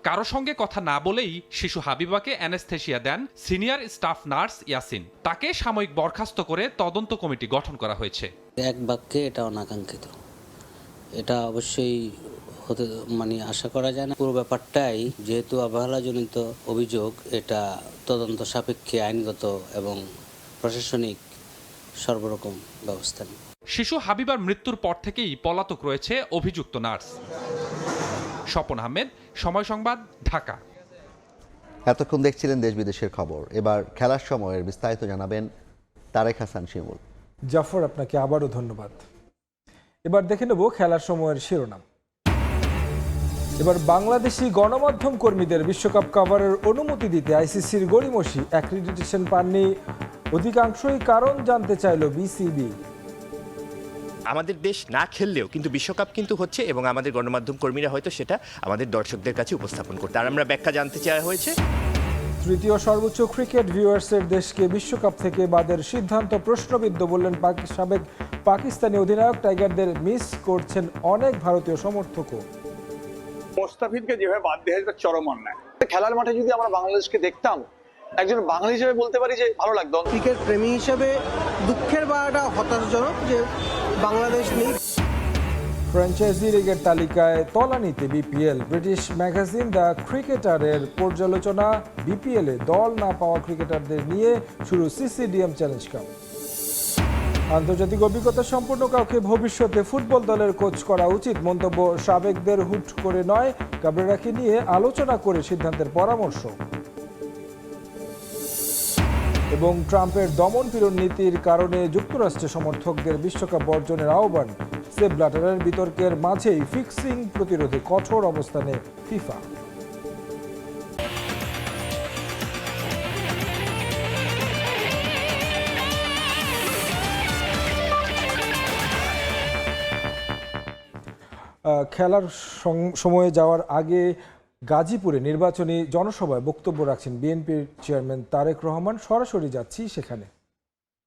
কারো সঙ্গে কথা না বলেই শিশু হাবিবাকে অ্যানেস্থেসিয়া দেন সিনিয়র স্টাফ নার্স ইয়াসিন। তাকে সাময়িক বরখাস্ত করে তদন্ত কমিটি গঠন করা হয়েছে। এক বাক্যে এটা অনাকাঙ্ক্ষিত, এটা অবশ্যই হতে আশা করা যায় না। পুরো ব্যাপারটাই যেহেতু অবহেলাজনিত অভিযোগ, এটা তদন্ত সাপেক্ষে আইনগত এবং প্রশাসনিক সর্বরকম ব্যবস্থা নেই। শিশু হাবিবার মৃত্যুর পর থেকেই পলাতক রয়েছে অভিযুক্ত নার্স। স্বপন আহমেদ, সময় সংবাদ, ঢাকা। এতক্ষণ দেখছিলেন দেশ বিদেশের খবর। এবার খেলার সময়ের বিস্তারিত জানাবেন তারেক হাসান শিমুল। জাফর, আপনাকে আবারও ধন্যবাদ। এবার দেখে নেব খেলার সময়ের শিরোনাম। এবার বাংলাদেশি গণমাধ্যম কর্মীদের বিশ্বকাপ কভারের অনুমতি দিতে আইসিসির গড়িমসি, অ্যাক্রিডিটেশন পাননি অধিকাংশই, কারণ জানতে চাইল বিসিবি। আমাদের দেশ না খেললেও কিন্তু বিশ্বকাপ কিন্তু হচ্ছে এবং আমাদের গণমাধ্যম কর্মীরা হয়তো সেটা আমাদের দর্শকদের কাছে উপস্থাপন করতে, আর আমরা ব্যাখ্যা জানতে চাওয়া হয়েছে। তৃতীয় সর্বোচ্চ ক্রিকেট ভিউয়ার্সের দেশকে বিশ্বকাপ থেকে বাদের সিদ্ধান্ত প্রশ্নবিদ্ধ বললেন সাবেক পাকিস্তানি অধিনায়ক। টাইগারদের মিস করছেন অনেক ভারতীয় সমর্থকও। মোস্তাফিজকে যেভাবে বাদ দেওয়া হয়েছে চরম অন্যায়। খেলার মাঠে যদি আমরা বাংলাদেশকে দেখতাম, একজন বাঙালি হিসেবে বলতে পারি যে ভালো লাগতো। ক্রিকেট প্রেমী হিসেবে দুঃখের বাড়াটা হতাশাজনক যে বাংলাদেশ নেই। ফ্র্যাঞ্চাইজি লিগের তালিকায় তলানিতে বিপিএল। ব্রিটিশ ম্যাগাজিন দ্য ক্রিকেটারের পর্যালোচনা, বিপিএলে দল না পাওয়া ক্রিকেটারদের নিয়ে শুরু সিসিডিএম চ্যালেঞ্জ কাপ। আন্তর্জাতিক অভিজ্ঞতা সম্পন্ন কাউকে ভবিষ্যতে ফুটবল দলের কোচ করা উচিত, মন্তব্য সাবেকদের হুট করে নয়, কাবরেরাকে নিয়ে আলোচনা করে সিদ্ধান্তের পরামর্শ। এবং ট্রাম্পের দমন-পীড়ন নীতির কারণে যুক্তরাষ্ট্রের সমর্থকদের বিশ্বকাপ বর্জনের আহ্বান। সেপ ব্ল্যাটারের বিতর্কের মাঝেই ফিক্সিং প্রতিরোধে কঠোর অবস্থানে ফিফা। খেলার সময়ে যাওয়ার আগে গাজীপুরে নির্বাচনী জনসভায় বক্তব্য রাখছেন বিএনপির চেয়ারম্যান তারেক রহমান। সরাসরি যাচ্ছি সেখানে।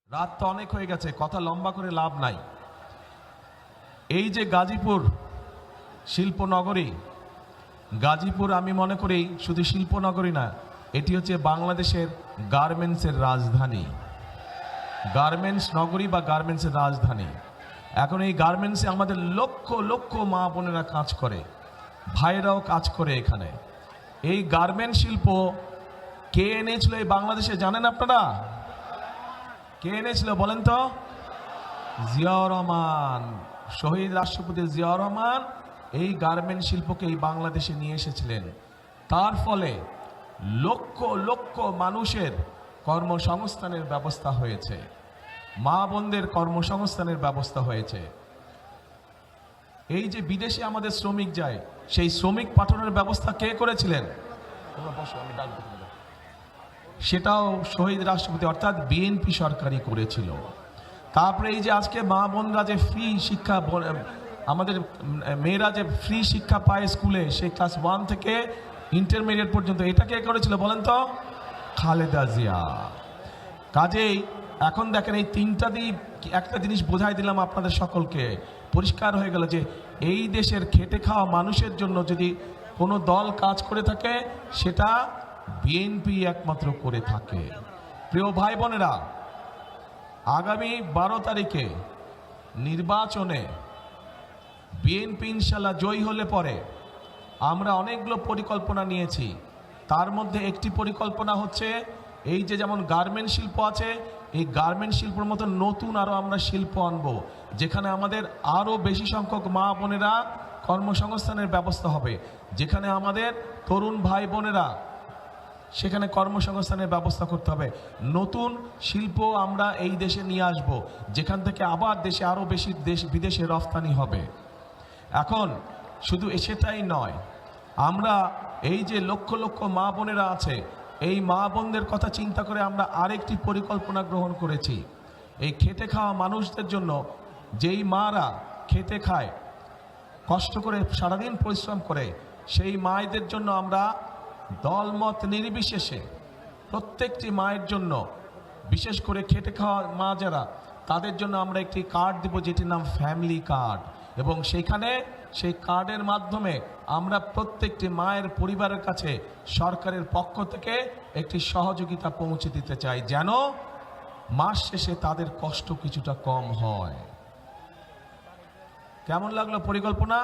রাত তো অনেক হয়ে গেছে, কথা লম্বা করে লাভ নাই। এই যে গাজীপুর শিল্পনগরী, গাজীপুর আমি মনে করি শুধু শিল্পনগরী না, এটি হচ্ছে বাংলাদেশের গার্মেন্টসের রাজধানী, গার্মেন্টস নগরী বা গার্মেন্টসের রাজধানী। এখন এই গার্মেন্টসে আমাদের লক্ষ লক্ষ মা বোনেরা কাজ করে, ভাইরাও কাজ করে এখানে। এই গার্মেন্ট শিল্প কে এনেছিল এই বাংলাদেশে জানেন আপনারা? কে এনেছিল বলেন তো? জিয়াউর রহমান, শহীদ রাষ্ট্রপতি জিয়াউর রহমান এই গার্মেন্ট শিল্পকে এই বাংলাদেশে নিয়ে এসেছিলেন। তার ফলে লক্ষ লক্ষ মানুষের কর্মসংস্থানের ব্যবস্থা হয়েছে, মা বোনদের কর্মসংস্থানের ব্যবস্থা হয়েছে। এই যে বিদেশে আমাদের শ্রমিক যায়, সেই শ্রমিক পাঠানোর ব্যবস্থা কে করেছিলেন? সেটাও শহীদ রাষ্ট্রপতি অর্থাৎ বিএনপি সরকারই করেছিল। তারপরে এই যে আজকে মা বোনরা যে ফ্রি শিক্ষা, আমাদের মেয়েরা যে ফ্রি শিক্ষা পায় স্কুলে, সে ক্লাস 1 থেকে ইন্টারমিডিয়েট পর্যন্ত, এটা কে করেছিল বলেন তো? খালেদা জিয়া। কাজেই এখন দেখেন এই তিনটা দিয়ে একটা জিনিস বোঝাই দিলাম আপনাদের সকলকে, পরিষ্কার হয়ে গেল যে এই দেশের খেটে খাওয়া মানুষের জন্য যদি কোনো দল কাজ করে থাকে সেটা বিএনপি একমাত্র করে থাকে। প্রিয় ভাই বোনেরা, আগামী 12 তারিখে নির্বাচনে বিএনপি ইনশাল্লাহ জয়ী হলে পরে আমরা অনেকগুলো পরিকল্পনা নিয়েছি। তার মধ্যে একটি পরিকল্পনা হচ্ছে এই যে যেমন গার্মেন্ট শিল্প আছে, এই গার্মেন্ট শিল্পের মতো নতুন আরও আমরা শিল্প আনবো, যেখানে আমাদের আরও বেশি সংখ্যক মা বোনেরা কর্মসংস্থানের ব্যবস্থা হবে, যেখানে আমাদের তরুণ ভাই বোনেরা সেখানে কর্মসংস্থানের ব্যবস্থা করতে হবে। নতুন শিল্প আমরা এই দেশে নিয়ে আসব, যেখান থেকে আবার দেশে আরও বেশি বিদেশে রফতানি হবে। এখন শুধু সেটাই নয়, আমরা এই যে লক্ষ লক্ষ মা বোনেরা আছে, এই মা বোনদের কথা চিন্তা করে আমরা আরেকটি পরিকল্পনা গ্রহণ করেছি। এই খেটে খাওয়া মানুষদের জন্য, যেই মারা খেতে খায়, কষ্ট করে সারাদিন পরিশ্রম করে, সেই মায়েদের জন্য আমরা দলমত নির্বিশেষে প্রত্যেকটি মায়ের জন্য, বিশেষ করে খেটে খাওয়া মা যারা, তাদের জন্য আমরা একটি কার্ড দেব যেটির নাম ফ্যামিলি কার্ড, এবং সেখানে সেই কার্ডের মাধ্যমে আমরা প্রত্যেকটি মায়ের পরিবারের কাছে সরকারের পক্ষ থেকে একটি সহযোগিতা পৌঁছে দিতে চাই, যেন মাস শেষে তাদের কষ্ট কিছুটা কম হয়। কেমন লাগলো পরিকল্পনা?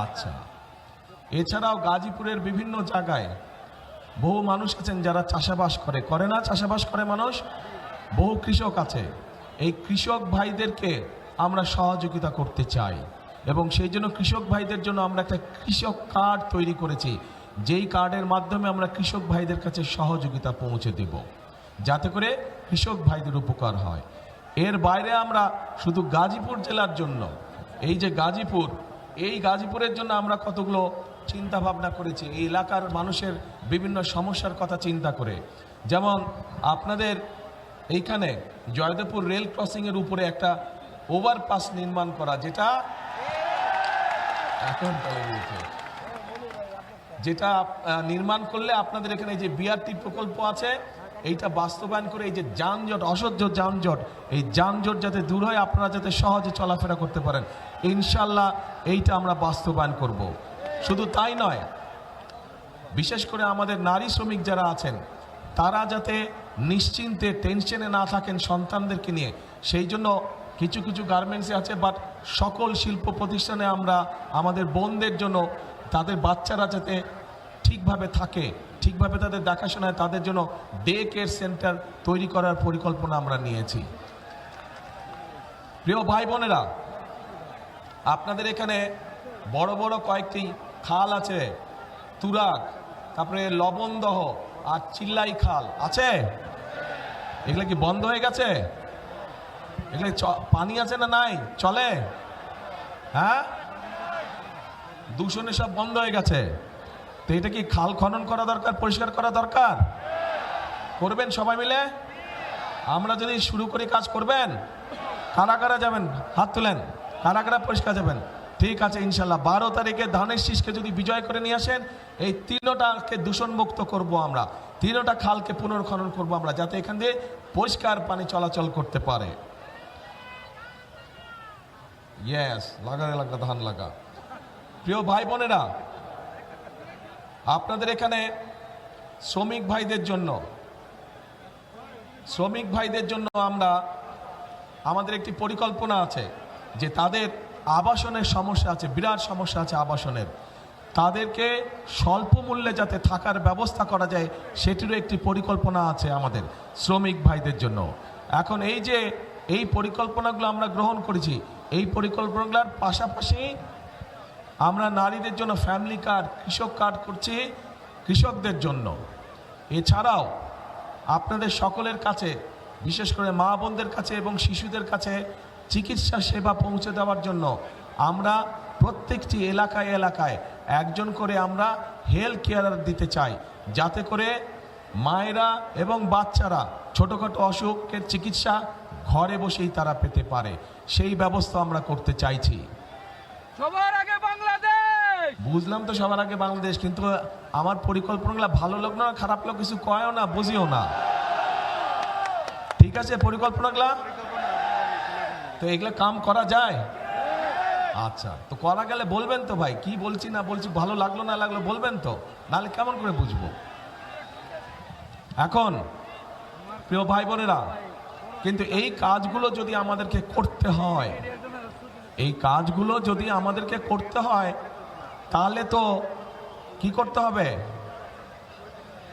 আচ্ছা, এছাড়াও গাজীপুরের বিভিন্ন জায়গায় বহু মানুষ আছেন যারা চাষাবাস করে না? চাষাবাস করে মানুষ, বহু কৃষক আছে। এই কৃষক ভাইদেরকে আমরা সহযোগিতা করতে চাই এবং সেই জন্য কৃষক ভাইদের জন্য আমরা একটা কৃষক কার্ড তৈরি করেছি, যেই কার্ডের মাধ্যমে আমরা কৃষক ভাইদের কাছে সহযোগিতা পৌঁছে দেব, যাতে করে কৃষক ভাইদের উপকার হয়। এর বাইরে আমরা শুধু গাজীপুর জেলার জন্য, এই যে গাজীপুর, এই গাজীপুরের জন্য আমরা কতগুলো চিন্তা ভাবনা করেছি এই এলাকার মানুষের বিভিন্ন সমস্যার কথা চিন্তা করে। যেমন আপনাদের এইখানে জয়দেবপুর রেল ক্রসিংয়ের উপরে একটা ওভারপাস নির্মাণ করা, যেটা নির্মাণ করলে আপনাদের এখানে যে বিআরটি প্রকল্প আছে এইটা বাস্তবায়ন করে এই যে যানজট, অসহ্য যানজট, এই যানজট যাতে দূর হয়, আপনারা যাতে সহজে চলাফেরা করতে পারেন, ইনশাল্লাহ এইটা আমরা বাস্তবায়ন করব। শুধু তাই নয়, বিশেষ করে আমাদের নারী শ্রমিক যারা আছেন তারা যাতে নিশ্চিন্তে টেনশনে না থাকেন সন্তানদেরকে নিয়ে, সেই জন্য কিছু কিছু গার্মেন্টসে আছে, বাট সকল শিল্প প্রতিষ্ঠানে আমরা আমাদের বোনদের জন্য তাদের বাচ্চারা যাতে ঠিকভাবে থাকে, ঠিকভাবে তাদের দেখাশোনায়, তাদের জন্য ডে কেয়ার সেন্টার তৈরি করার পরিকল্পনা আমরা নিয়েছি। প্রিয় ভাই বোনেরা, আপনাদের এখানে বড় বড় কয়েকটি খাল আছে, তুরাগ, তারপরে লবণদহ আর চিল্লাই খাল আছে। এগুলো কি বন্ধ হয়ে গেছে? এগুলো পানি আছে না নাই? চলে? হ্যাঁ, দূষণে সব বন্ধ হয়ে গেছে। তো এটা কি খাল খনন করা দরকার, পরিষ্কার করা দরকার? করবেন সবাই মিলে? আমরা যদি শুরু করি কাজ, করবেন? কারা কারা যাবেন? হাত তুলেন। কারা কারা পরিষ্কার যাবেন? ঠিক আছে, ইনশাল্লাহ 12 তারিখে ধানের শীষকে যদি বিজয় করে নিয়ে আসেন, এই 3টাকে দূষণমুক্ত করব আমরা, 3টা খালকে পুনর্খনন করব আমরা, যাতে এখান দিয়ে পরিষ্কার পানি চলাচল করতে পারে। ইয়েস, লাগারে লাগা ধান লাগা। প্রিয় ভাই বোনেরা, আপনাদের এখানে শ্রমিক ভাইদের জন্য আমরা আমাদের একটি পরিকল্পনা আছে যে তাদের আবাসনের সমস্যা আছে, বিরাট সমস্যা আছে আবাসনের, তাদেরকে স্বল্প মূল্যে যাতে থাকার ব্যবস্থা করা যায় সেটিরও একটি পরিকল্পনা আছে আমাদের শ্রমিক ভাইদের জন্য। এখন এই যে এই পরিকল্পনাগুলো আমরা গ্রহণ করেছি, এই পরিকল্পনাগুলোর পাশাপাশি আমরা নারীদের জন্য ফ্যামিলি কার্ড, কৃষক কার্ড করছি কৃষকদের জন্য। এছাড়াও আপনাদের সকলের কাছে, বিশেষ করে মা বোনদের কাছে এবং শিশুদের কাছে চিকিৎসা সেবা পৌঁছে দেওয়ার জন্য আমরা প্রত্যেকটি এলাকায় এলাকায় একজন করে আমরা হেলথ কেয়ারার দিতে চাই, যাতে করে মায়েরা এবং বাচ্চারা ছোটোখাটো অসুখের চিকিৎসা ঘরে বসেই তারা পেতে পারে, সেই ব্যবস্থা আমরা করতে চাইছি। সবার আগে বাংলাদেশ। বুঝলাম তো, সবার আগে বাংলাদেশ, কিন্তু আমার পরিকল্পনাগুলো ভালো লোক না খারাপ লোক কিছু কয়ও না, বুঝিও না। ঠিক আছে পরিকল্পনাগুলা? তো এগুলা কাম করা যায়? আচ্ছা, তো করা গেলে বলবেন তো ভাই, কি বলছি না বলছি, ভালো লাগলো না লাগলো বলবেন তো, নাহলে কেমন করে বুঝবো? এখন প্রিয় ভাই বোনেরা, কিন্তু এই কাজগুলো যদি আমাদেরকে করতে হয়, তাহলে তো কি করতে হবে?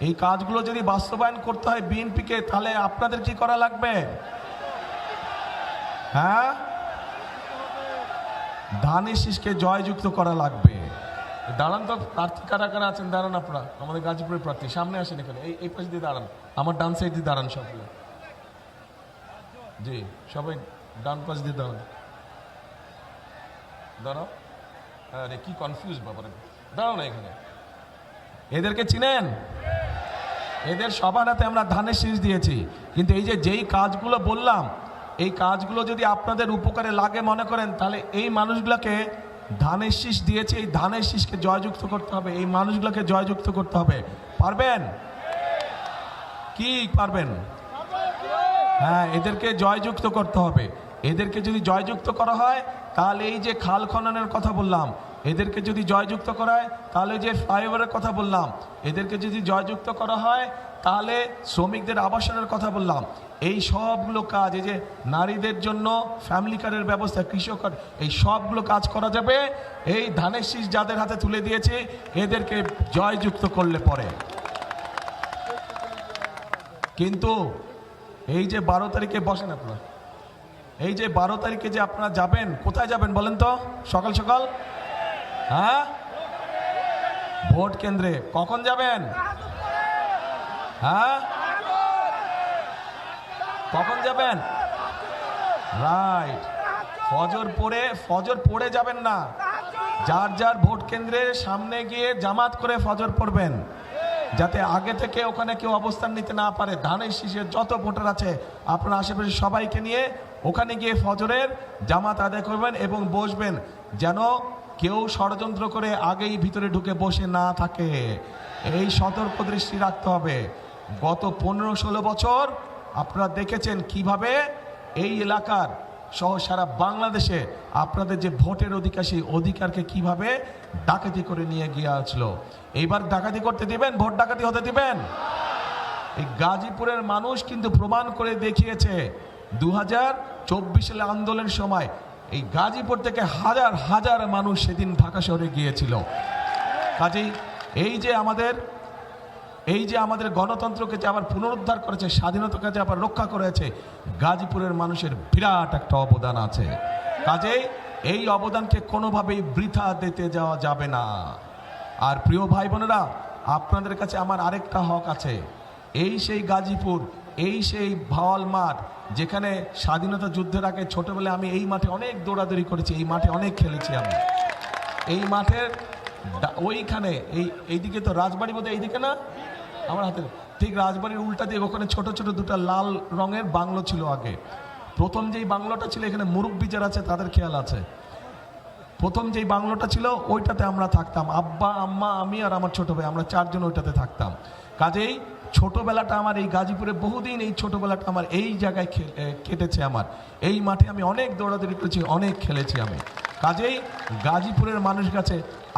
এই কাজগুলো যদি বাস্তবায়ন করতে হয় বিএনপিকে, তাহলে আপনাদের কি করা লাগবে? হ্যাঁ, ধানের শীষকে জয়যুক্ত করা লাগবে। দাঁড়ান তো, প্রার্থী কারা কারা আছেন দাঁড়ান, আপনারা আমাদের গাজীপুরের প্রার্থী সামনে আসেন, এখানে এই পাশে দিয়ে দাঁড়ান, আমার ডান সাইড দিয়ে দাঁড়ান সবগুলো। জি, সবাই ডান পাশ দিয়ে দাঁড়ান, দাঁড়াও। আরে কি কনফিউজ ব্যাপারে, দাঁড়াও না এখানে। এদেরকে চিনেন? এদের সবার হাতে আমরা ধানের শীষ দিয়েছি, কিন্তু এই যে যেই কাজগুলো বললাম, এই কাজগুলো যদি আপনাদের উপকারে লাগে মনে করেন, তাহলে এই মানুষগুলোকে ধানের শীষ দিয়েছে, এই ধানের শীষকে জয়যুক্ত করতে হবে, এই মানুষগুলোকে জয়যুক্ত করতে হবে। পারবেন কি? পারবেন? হ্যাঁ, এদেরকে জয়যুক্ত করতে হবে। এদেরকে যদি জয়যুক্ত করা হয় তাহলে এই যে খাল খননের কথা বললাম, এদেরকে যদি জয়যুক্ত করা হয়, তাহলে যে ফ্লাইওভারের কথা বললাম, এদেরকে যদি জয়যুক্ত করা হয়, তাহলে শ্রমিকদের আবাসনের কথা বললাম, এই সবগুলো কাজ, এই যে নারীদের জন্য ফ্যামিলি কার্ডের ব্যবস্থা, কৃষক কার্ড, এই সবগুলো কাজ করা যাবে এই ধানের শীষ যাদের হাতে তুলে দিয়েছে এদেরকে জয়যুক্ত করলে পরে। কিন্তু এই যে 12 তারিখে বসেন আপনারা, এই যে 12 তারিখে যে আপনারা যাবেন, কোথায় যাবেন বলেন তো? সকাল সকাল, হ্যাঁ, ভোট কেন্দ্রে। কখন যাবেন? হ্যাঁ, কখন যাবেন? রাইট, ফজর পড়ে যাবেন না, যার যার ভোট কেন্দ্রের সামনে গিয়ে জামাত করে ফজর পড়বেন, যাতে আগে থেকে ওখানে কেউ অবস্থান নিতে না পারে। ধানের শীষের যত ভোটার আছে আপনার আশেপাশে সবাইকে নিয়ে ওখানে গিয়ে ফজরের জামাত আদায় করবেন এবং বসবেন, যেন কেউ ষড়যন্ত্র করে আগেই ভিতরে ঢুকে বসে না থাকে। এই সতর্ক দৃষ্টি রাখতে হবে। গত 15-16 বছর আপনারা দেখেছেন কিভাবে এই এলাকার সহ সারা বাংলাদেশে আপনাদের যে ভোটের অধিকার, সেই অধিকারকে কিভাবে ডাকাতি করে নিয়ে গিয়েছিল। এইবার ডাকাতি করতে দিবেন? ভোট ডাকাতি হতে দিবেন? এই গাজীপুরের মানুষ কিন্তু প্রমাণ করে দেখিয়েছে 2024 সালে আন্দোলনের সময় এই গাজীপুর থেকে হাজার হাজার মানুষ সেদিন ঢাকা শহরে গিয়েছিল। কাজেই এই যে আমাদের গণতন্ত্রকে যে আবার পুনরুদ্ধার করেছে, স্বাধীনতাকে যে আবার রক্ষা করেছে, গাজীপুরের মানুষের বিরাট একটা অবদান আছে। কাজেই এই অবদানকে কোনোভাবেই বৃথা দিতে যাওয়া যাবে না। আর প্রিয় ভাই বোনেরা, আপনাদের কাছে আমার আরেকটা হক আছে। এই সেই গাজীপুর, এই সেই ভাওয়াল মাঠ, যেখানে স্বাধীনতা যুদ্ধের আগে ছোটবেলায় আমি এই মাঠে অনেক দৌড়াদৌড়ি করেছি, এই মাঠে অনেক খেলেছি আমি। এই মাঠের ওইখানে এইদিকে তো রাজবাড়ি, বোধহয় এইদিকে না, আমার হাতে ঠিক রাজবাড়ির উল্টা দিয়ে ওখানে ছোট ছোট দুটো লাল রঙের বাংলো ছিল আগে। প্রথম যেই বাংলোটা ছিল, এখানে মুরব্বি যারা আছে তাদের খেয়াল আছে, প্রথম যেই বাংলোটা ছিল ওইটাতে আমরা থাকতাম, আব্বা, আম্মা, আমি আর আমার ছোট ভাই, আমরা 4 জন ওইটাতে থাকতাম। কাজেই ছোটবেলাটা আমার এই গাজীপুরে, বহুদিন এই ছোটবেলাটা আমার এই জায়গায় কেটেছে। আমার এই মাঠে আমি অনেক দৌড়াদৌড়ি করেছি, অনেক খেলেছি আমি। কাজেই গাজীপুরের মানুষের কাছে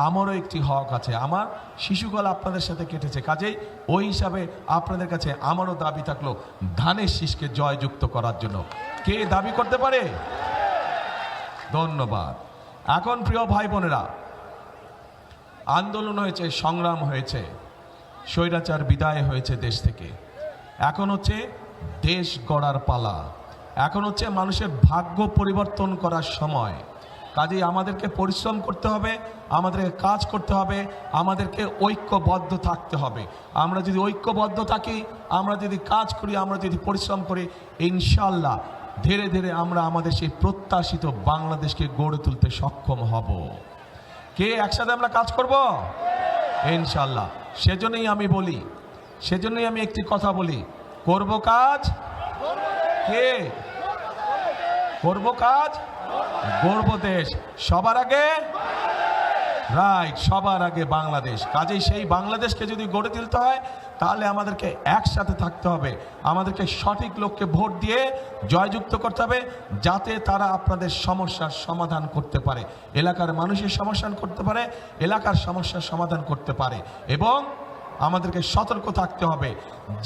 আমারও একটি হক আছে, আমার শিশুকাল আপনাদের সাথে কেটেছে। কাজেই ওই হিসাবে আপনাদের কাছে আমারও দাবি থাকলো ধানের শীষকে জয়যুক্ত করার জন্য। কে দাবি করতে পারে? ধন্যবাদ। এখন প্রিয় ভাই বোনেরা, আন্দোলন হয়েছে, সংগ্রাম হয়েছে, স্বৈরাচার বিদায় হয়েছে দেশ থেকে। এখন হচ্ছে দেশ গড়ার পালা, এখন হচ্ছে মানুষের ভাগ্য পরিবর্তন করার সময়। কাজেই আমাদেরকে পরিশ্রম করতে হবে, আমাদেরকে কাজ করতে হবে, আমাদেরকে ঐক্যবদ্ধ থাকতে হবে। আমরা যদি ঐক্যবদ্ধ থাকি, আমরা যদি কাজ করি, আমরা যদি পরিশ্রম করি, ইনশাল্লাহ ধীরে ধীরে আমরা আমাদের সেই প্রত্যাশিত বাংলাদেশকে গড়ে তুলতে সক্ষম হব। কে একসাথে আমরা কাজ করব? ইনশাল্লাহ। সেজন্যই আমি বলি, সেজন্যই আমি একটি কথা বলি, করব কাজ, কে করব কাজ, গড়ব দেশ। সবার আগে, রাইট, সবার আগে বাংলাদেশ। কাজেই সেই বাংলাদেশকে যদি গড়ে তুলতে হয়, তাহলে আমাদেরকে একসাথে থাকতে হবে, আমাদেরকে সঠিক লোককে ভোট দিয়ে জয়যুক্ত করতে হবে, যাতে তারা আপনাদের সমস্যার সমাধান করতে পারে, এলাকার মানুষের সমস্যা করতে পারে, এলাকার সমস্যার সমাধান করতে পারে। এবং আমাদেরকে সতর্ক থাকতে হবে,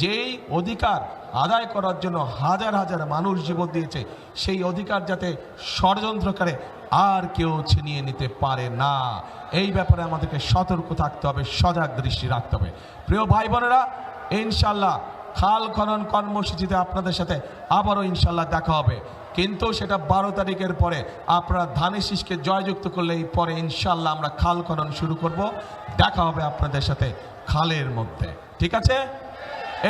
যেই অধিকার আদায় করার জন্য হাজার হাজার মানুষ জীবন দিয়েছে, সেই অধিকার যাতে ষড়যন্ত্রকারে আর কেউ ছিনিয়ে নিতে পারে না। এই ব্যাপারে আমাদেরকে সতর্ক থাকতে হবে, সজাগ দৃষ্টি রাখতে হবে। প্রিয় ভাই বোনেরা, ইনশাল্লাহ খাল খনন কর্মসূচিতে আপনাদের সাথে আবারও ইনশাল্লাহ দেখা হবে, কিন্তু সেটা 12 তারিখের পরে। আপনারা ধানের শীষকে জয়যুক্ত করলে এই পরে ইনশাল্লাহ আমরা খাল খনন শুরু করব। দেখা হবে আপনাদের সাথে খালের মধ্যে, ঠিক আছে?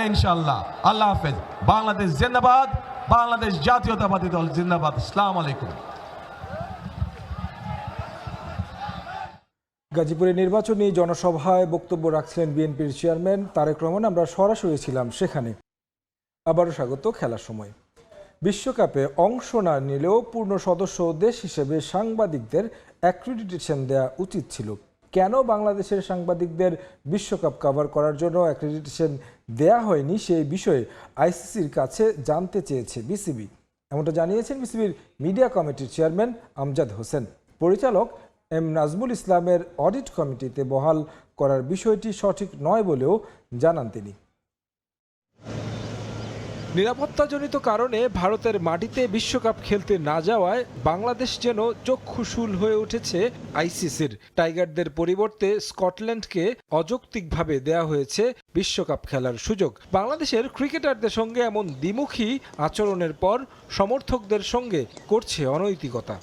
ইনশাল্লাহ। আল্লাহ হাফেজ। বাংলাদেশ জিন্দাবাদ, বাংলাদেশ জাতীয়তাবাদী দল জিন্দাবাদ। আসসালামু আলাইকুম। গাজীপুরে নির্বাচনী জনসভায় বক্তব্য রাখছিলেন বিএনপির চেয়ারম্যান তারেক রহমান। আমরা সরাসরি ছিলাম সেখানে। আবারও স্বাগত খেলার সময়। বিশ্বকাপে অংশ না নিলেও পূর্ণ সদস্য দেশ হিসেবে সাংবাদিকদের অ্যাক্রিডিটেশন দেওয়া উচিত ছিল। কেন বাংলাদেশের সাংবাদিকদের বিশ্বকাপ কভার করার জন্য অ্যাক্রিডিটেশন দেয়া হয়নি, সেই বিষয়ে আইসিসির কাছে জানতে চেয়েছে বিসিবি। এমনটা জানিয়েছেন বিসিবির মিডিয়া কমিটির চেয়ারম্যান আমজাদ হোসেন। পরিচালক এম নাজমুল ইসলামের অডিট কমিটিতে বহাল করার বিষয়টি সঠিক নয় বলেও জানান তিনি। নিরাপত্তাজনিত কারণে ভারতের মাটিতে বিশ্বকাপ খেলতে না যাওয়ায় বাংলাদেশ যেন চক্ষুশূল হয়ে উঠেছে আইসিসির। টাইগারদের পরিবর্তে স্কটল্যান্ডকে অযৌক্তিকভাবে দেয়া হয়েছে বিশ্বকাপ খেলার সুযোগ। বাংলাদেশের ক্রিকেটারদের সঙ্গে এমন দ্বিমুখী আচরণের পর সমর্থকদের সঙ্গে করছে অনৈতিকতা।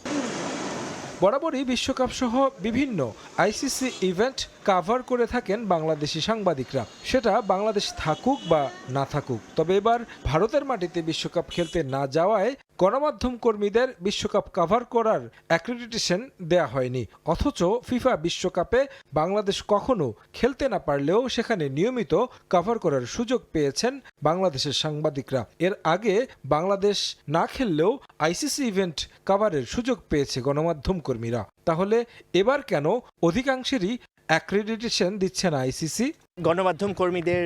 বরাবরই বিশ্বকাপ সহ বিভিন্ন আইসিসি ইভেন্ট কাভার করে থাকেন বাংলাদেশি সাংবাদিকরা, সেটা বাংলাদেশ থাকুক বা না থাকুক। তবে এবার ভারতের মাটিতে বিশ্বকাপ খেলতে না যাওয়ায় গণমাধ্যম কর্মীদের বিশ্বকাপ কাভার করার অ্যাক্রেডিটেশন দেয়া হয়নি। অথচ ফিফা বিশ্বকাপে বাংলাদেশ কখনো খেলতে না পারলেও সেখানে নিয়মিত কাভার করার সুযোগ পেয়েছেন বাংলাদেশের সাংবাদিকরা। এর আগে বাংলাদেশ না খেললেও আইসিসি ইভেন্ট কাভারের সুযোগ পেয়েছে গণমাধ্যম কর্মীরা। তাহলে এবার কেন অধিকাংশেরই অ্যাক্রেডিটেশন দিচ্ছে না আইসিসি? গণমাধ্যম কর্মীদের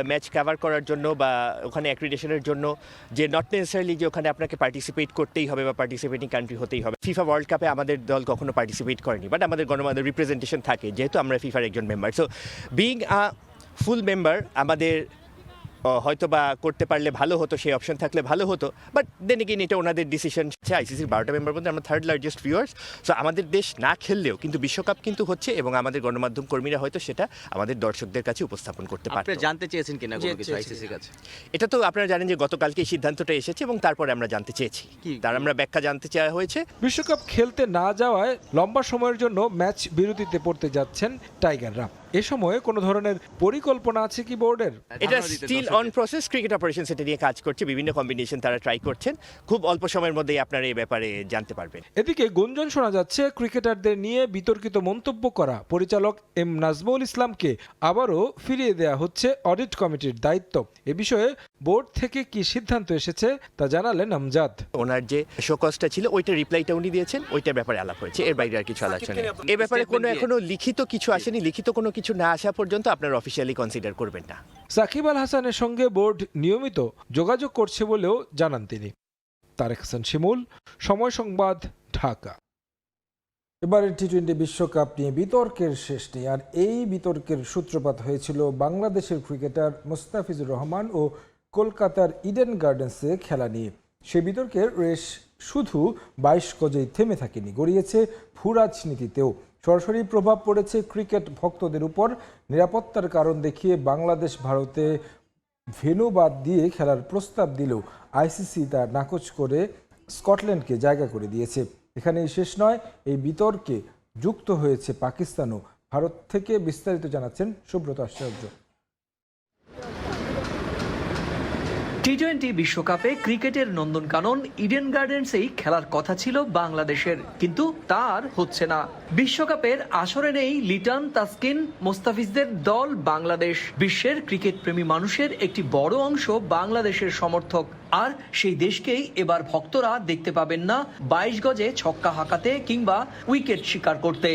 ম্যাচ কভার করার জন্য বা ওখানে অ্যাক্রিডিটেশনের জন্য যে নট নেসেসারিলি যে ওখানে আপনাকে পার্টিসিপেট করতেই হবে বা পার্টিসিপেটিং কান্ট্রি হতেই হবে। ফিফা ওয়ার্ল্ড কাপে আমাদের দল কখনো পার্টিসিপেট করেনি, বাট আমাদের গণমাধ্যম রিপ্রেজেন্টেশন থাকে যেহেতু আমরা ফিফার একজন মেম্বার। সো বিইং আ ফুল মেম্বার আমাদের হয়তো বা করতে পারলে ভালো হতো, সেই অপশন থাকলে ভালো হতো, বাট দেন এগেইন এটা ওনাদের ডিসিশন। আইসিসির 12টা মেম্বার মধ্যে আমরা থার্ড লার্জেস্ট ভিউয়ার্স। সো আমাদের দেশ না খেললেও কিন্তু বিশ্বকাপ কিন্তু হচ্ছে এবং আমাদের গণমাধ্যম কর্মীরা হয়তো সেটা আমাদের দর্শকদের কাছে উপস্থাপন করতে পারত। আপনি জানতে চেয়েছেন কিনা কোনো কিছু আইসিসির কাছে? এটা তো আপনারা জানেন যে গতকালকে এই সিদ্ধান্তটা এসেছে এবং তারপরে আমরা জানতে চেয়েছি, তার আমরা ব্যাখ্যা জানতে চাওয়া হয়েছে। বিশ্বকাপ খেলতে না যাওয়ায় লম্বা সময়ের জন্য ম্যাচ বিরতিতে পড়তে যাচ্ছেন টাইগাররা। এ সময়ে কোনো ধরনের পরিকল্পনা আছে কি বোর্ডের? এটা still on process. Cricket operations এটা নিয়ে কাজ করছে, বিভিন্ন কম্বিনেশন তারা ট্রাই করছেন। খুব অল্প সময়ের মধ্যেই আপনারা এই ব্যাপারে জানতে পারবেন। এদিকে গুঞ্জন শোনা যাচ্ছে ক্রিকেটারদের নিয়ে বিতর্কিত মন্তব্য করা পরিচালক এম নাজমুল ইসলামকে আবারও ফিরিয়ে দেয়া হচ্ছে অডিট কমিটির দায়িত্ব। এ বিষয়ে বোর্ড থেকে কি সিদ্ধান্ত এসেছে তা জানালেন আমজাদ। ওনার যে শোকজটা ছিল ওইটা রিপ্লাইটা উনি দিয়েছেন, ওইটার ব্যাপারে আলাপ হয়েছে, এর বাইরে আর কিছু আলোচনা নেই। এ ব্যাপারে কোনো এখনো লিখিত কিছু আসেনি। লিখিত কোনো কিছু না আসা পর্যন্ত আপনারা অফিসিয়ালি কনসিডার করবেন না। সাকিব আল হাসানের সঙ্গে বোর্ড নিয়মিত যোগাযোগ করছে বলেও জানান তিনি। তারেক হাসান শিমুল, সময় সংবাদ, ঢাকা। এবারে টি-20 বিশ্বকাপ নিয়ে বিতর্কের শেষ নেই। আর এই বিতর্কের সূত্রপাত হয়েছিল বাংলাদেশের ক্রিকেটার মুস্তাফিজুর রহমান ও কলকাতার ইডেন গার্ডেন্সে খেলা নিয়ে। সে বিতর্কের রেশ শুধু 22 গজেই থেমে থাকেনি, গড়িয়েছে ভূ রাজনীতিতেও। সরাসরি প্রভাব পড়েছে ক্রিকেট ভক্তদের উপর। নিরাপত্তার কারণ দেখিয়ে বাংলাদেশ ভারতে ভেন্যু বাদ দিয়ে খেলার প্রস্তাব দিলেও আইসিসি তা নাকচ করে স্কটল্যান্ডকে জায়গা করে দিয়েছে। এখানেই শেষ নয়, এই বিতর্কে যুক্ত হয়েছে পাকিস্তানও। ভারত থেকে বিস্তারিত জানাচ্ছেন সুব্রত আচার্য। টি-20 বিশ্বকাপে ক্রিকেটের নন্দনকানন ইডেন গার্ডেন্সেই খেলার কথা ছিল বাংলাদেশের, কিন্তু তার হচ্ছে না। বিশ্বকাপের আসরে নেই লিটন, তাসকিন, মোস্তাফিজদের দল বাংলাদেশ। বিশ্বের ক্রিকেট প্রেমী মানুষের একটি বড় অংশ বাংলাদেশের সমর্থক। আর সেই দেশকেই এবার ভক্তরা দেখতে পাবেন না 22 গজে ছক্কা হাঁকাতে কিংবা উইকেট শিকার করতে।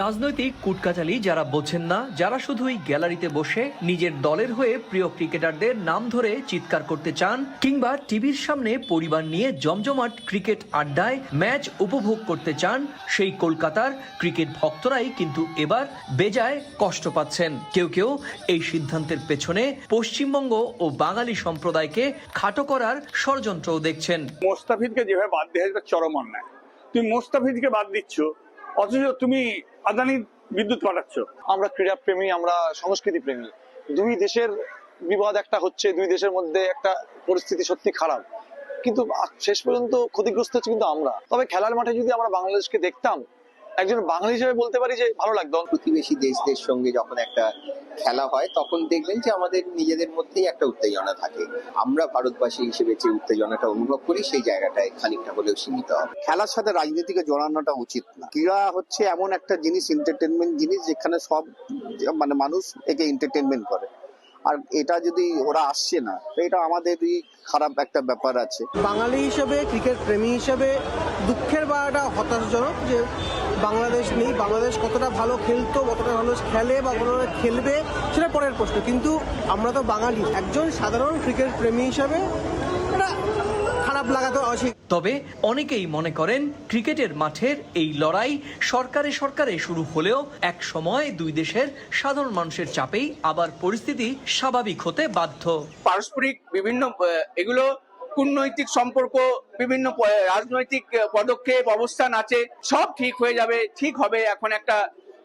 রাজনৈতিক কুটকাচালি যারা বোঝেন না, যারা শুধুই গ্যালারিতে বসে নিজের দলের হয়ে প্রিয় ক্রিকেটারদের নাম ধরে চিৎকার করতে চান কিংবা টিভির সামনে পরিবার নিয়ে জমজমাট ক্রিকেট আড্ডায় ম্যাচ উপভোগ করতে চান, সেই কলকাতার ক্রিকেট ভক্তরাই কিন্তু এবার বেজায় কষ্ট পাচ্ছেন। কেউ কেউ এই সিদ্ধান্তের পেছনে পশ্চিমবঙ্গ ও বাঙালি সম্প্রদায়কে খাটো করার ষড়যন্ত্রও দেখছেন। মোস্তাফিজকে যেভাবে বাদ দেওয়া হয়েছে চরম অন্যায়। তুমি মোস্তাফিজকে বাদ দিচ্ছ, অথচ তুমি আদানি বিদ্যুৎ পাঠাচ্ছ। আমরা ক্রীড়া প্রেমী, আমরা সংস্কৃতি প্রেমী। দুই দেশের বিবাদ একটা হচ্ছে, দুই দেশের মধ্যে একটা পরিস্থিতি সত্যি খারাপ, কিন্তু শেষ পর্যন্ত ক্ষতিগ্রস্ত হচ্ছে কিন্তু আমরা। তবে খেলার মাঠে যদি আমরা বাংলাদেশকে দেখতাম, একজন বাঙালি হিসেবে বলতে পারি যে ভালো লাগতো। প্রতিবেশী দেশদের সঙ্গে যখন একটা খেলা হয় তখন দেখবেন যে আমাদের নিজেদের মধ্যেই একটা উত্তেজনা থাকে। আমরা ভারতবাসী হিসেবে যে উত্তেজনাটা অনুভব করি সেই জায়গাটায় খানিকটা হলেও সীমিত হবে। খেলার সাথে রাজনীতিকে জড়ানোটা উচিত না। ক্রীড়া হচ্ছে এমন একটা জিনিস, এন্টারটেনমেন্ট জিনিস, যেখানে সব মানে মানুষ একে এন্টারটেনমেন্ট করে। আর এটা যদি ওরা আসছে না, এটা আমাদেরই খারাপ একটা ব্যাপার আছে। বাঙালি হিসেবে, ক্রিকেট প্রেমী হিসেবে দুঃখের বাড়াটা হতাশাজনক যে বাংলাদেশ নেই। বাংলাদেশ কতটা ভালো খেলতো, কতটা ভালো খেলে বা কতটা খেলবে সেটা পরের প্রশ্ন, কিন্তু আমরা তো বাঙালি। একজন সাধারণ ক্রিকেট প্রেমী হিসেবে এটা খারাপ লাগা তো অবশ্যই। তবে অনেকেই মনে করেন ক্রিকেটের মাঠের এই লড়াই সরকারে শুরু হলেও এক সময় দুই দেশের সাধারণ মানুষের চাপেই আবার পরিস্থিতি স্বাভাবিক হতে বাধ্য। পারস্পরিক বিভিন্ন এগুলো কূটনৈতিক সম্পর্ক, বিভিন্ন রাজনৈতিক পদক্ষেপ, অবস্থান আছে, সব ঠিক হয়ে যাবে, ঠিক হবে। এখন একটা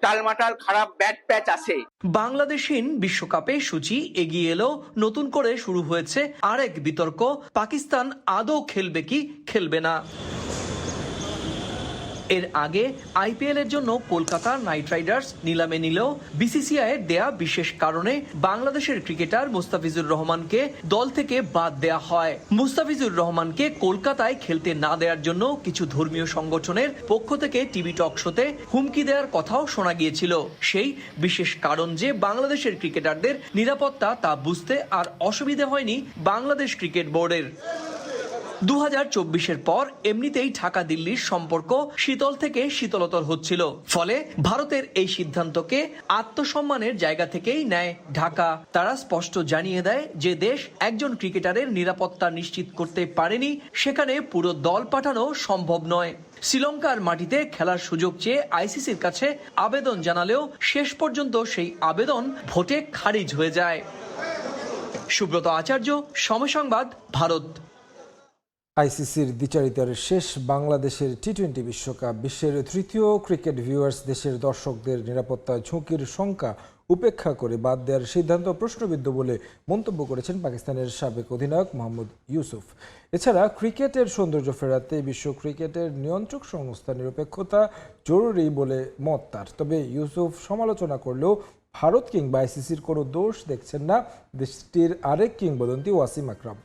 টালমাটাল খারাপ ব্যাট প্যাচ আছে। বাংলাদেশিন বিশ্বকাপে সূচি এগিয়ে এলো, নতুন করে শুরু হয়েছে আরেক বিতর্ক, পাকিস্তান আদৌ খেলবে কি খেলবে না। এর আগে আইপিএল এর জন্য কলকাতা নাইট রাইডার্স নিলামে নিলেও বিসিসিআই এর দেয়া বিশেষ কারণে বাংলাদেশের ক্রিকেটার মুস্তাফিজুর রহমানকে দল থেকে বাদ দেয়া হয়। মুস্তাফিজুর রহমানকে কলকাতায় খেলতে না দেওয়ার জন্য কিছু ধর্মীয় সংগঠনের পক্ষ থেকে টিভি টক শোতে হুমকি দেওয়ার কথাও শোনা গিয়েছিল। সেই বিশেষ কারণ যে বাংলাদেশের ক্রিকেটারদের নিরাপত্তা তা বুঝতে আর অসুবিধা হয়নি বাংলাদেশ ক্রিকেট বোর্ডের। 2024-এর পর এমনিতেই ঢাকা দিল্লির সম্পর্ক শীতল থেকে শীতলতর হচ্ছিল, ফলে ভারতের এই সিদ্ধান্তকে আত্মসম্মানের জায়গা থেকেই নেয় ঢাকা। তারা স্পষ্ট জানিয়ে দেয় যে দেশ একজন ক্রিকেটারের নিরাপত্তা নিশ্চিত করতে পারেনি, সেখানে পুরো দল পাঠানো সম্ভব নয়। শ্রীলঙ্কার মাটিতে খেলার সুযোগ চেয়ে আইসিসির কাছে আবেদন জানালেও শেষ পর্যন্ত সেই আবেদন ভোটে খারিজ হয়ে যায়। সুব্রত আচার্য, সময় সংবাদ, ভারত। আইসিসির দ্বিচারিতার শেষ বাংলাদেশের টি-20 বিশ্বকাপ। বিশ্বের তৃতীয় ক্রিকেট ভিউয়ার্স দেশের দর্শকদের নিরাপত্তা ঝুঁকির শঙ্কা উপেক্ষা করে বাদ দেওয়ার সিদ্ধান্ত প্রশ্নবিদ্ধ বলে মন্তব্য করেছেন পাকিস্তানের সাবেক অধিনায়ক মোহাম্মদ ইউসুফ। এছাড়া ক্রিকেটের সৌন্দর্য ফেরাতে বিশ্ব ক্রিকেটের নিয়ন্ত্রক সংস্থা নিরপেক্ষতা জরুরি বলে মত তার। তবে ইউসুফ সমালোচনা করলেও ভারত কিংবা আইসিসির কোনো দোষ দেখছেন না দেশটির আরেক কিংবদন্তি ওয়াসিম আকরাম।